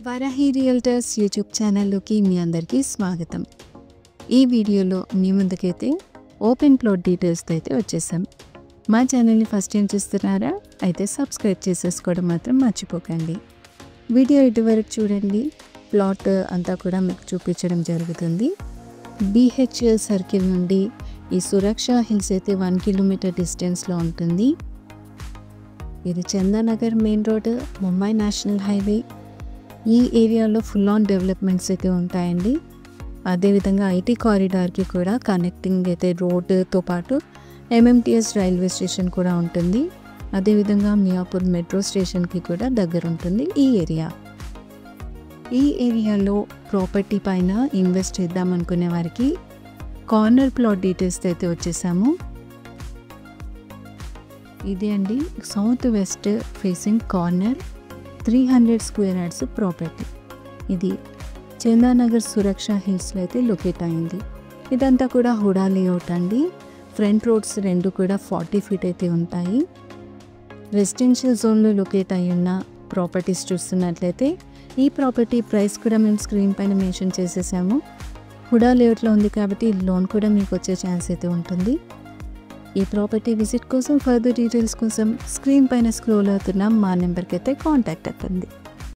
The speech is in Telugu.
వరాహి రియల్టర్స్ యూట్యూబ్ ఛానల్లోకి మీ అందరికీ స్వాగతం. ఈ వీడియోలో మీ ముందుకైతే ఓపెన్ ప్లాట్ డీటెయిల్స్తో అయితే వచ్చేసాం. మా ఛానల్ని ఫస్ట్ టైం చూస్తున్నారా? అయితే సబ్స్క్రైబ్ చేసేసుకోవడం మాత్రం మర్చిపోకండి. వీడియో ఇటువరకు చూడండి. ప్లాట్ అంతా కూడా మీకు చూపించడం జరుగుతుంది. BHL సర్కిల్ నుండి ఈ సురక్ష హిల్స్ అయితే 1 కిలోమీటర్ డిస్టెన్స్లో ఉంటుంది. ఇది Chandanagar main road, Mumbai national highway. ఈ ఏరియాలో ఫుల్ ఆన్ డెవలప్మెంట్స్ అయితే ఉంటాయండి. అదేవిధంగా ఐటీ కారిడార్కి కూడా కనెక్టింగ్ అయితే రోడ్డుతో పాటు MMTS రైల్వే స్టేషన్ కూడా ఉంటుంది. అదేవిధంగా మియాపూర్ మెట్రో స్టేషన్కి కూడా దగ్గర ఉంటుంది ఈ ఏరియా. ఈ ఏరియాలో ప్రాపర్టీ పైన ఇన్వెస్ట్ చేద్దాం అనుకునే వారికి కార్నర్ ప్లాట్ డీటెయిల్స్ అయితే వచ్చేసాము. ఇది అండి south west facing corner 300 square yards property. ఇది చందానగర్ సురక్ష హిల్స్లో అయితే లొకేట్ అయింది. ఇదంతా కూడా హుడా లేఅవుట్ అండి. ఫ్రంట్ రోడ్స్ రెండు కూడా 40 ఫీట్ అయితే ఉంటాయి. రెసిడెన్షియల్ జోన్లో లొకేట్ అయి ఉన్న ప్రాపర్టీస్ చూస్తున్నట్లయితే ఈ ప్రాపర్టీ ప్రైస్ కూడా మేము స్క్రీన్ పైన మెన్షన్ చేసేసాము. హుడా లేఅవుట్లో ఉంది కాబట్టి లోన్ కూడా మీకు వచ్చే ఛాన్స్ అయితే ఉంటుంది. ఈ ప్రాపర్టీ విజిట్ కోసం ఫర్దర్ డీటెయిల్స్ కోసం స్క్రీన్ పైన స్క్రోల్ అవుతున్న మా నెంబర్కి అయితే కాంటాక్ట్ అవుతుంది.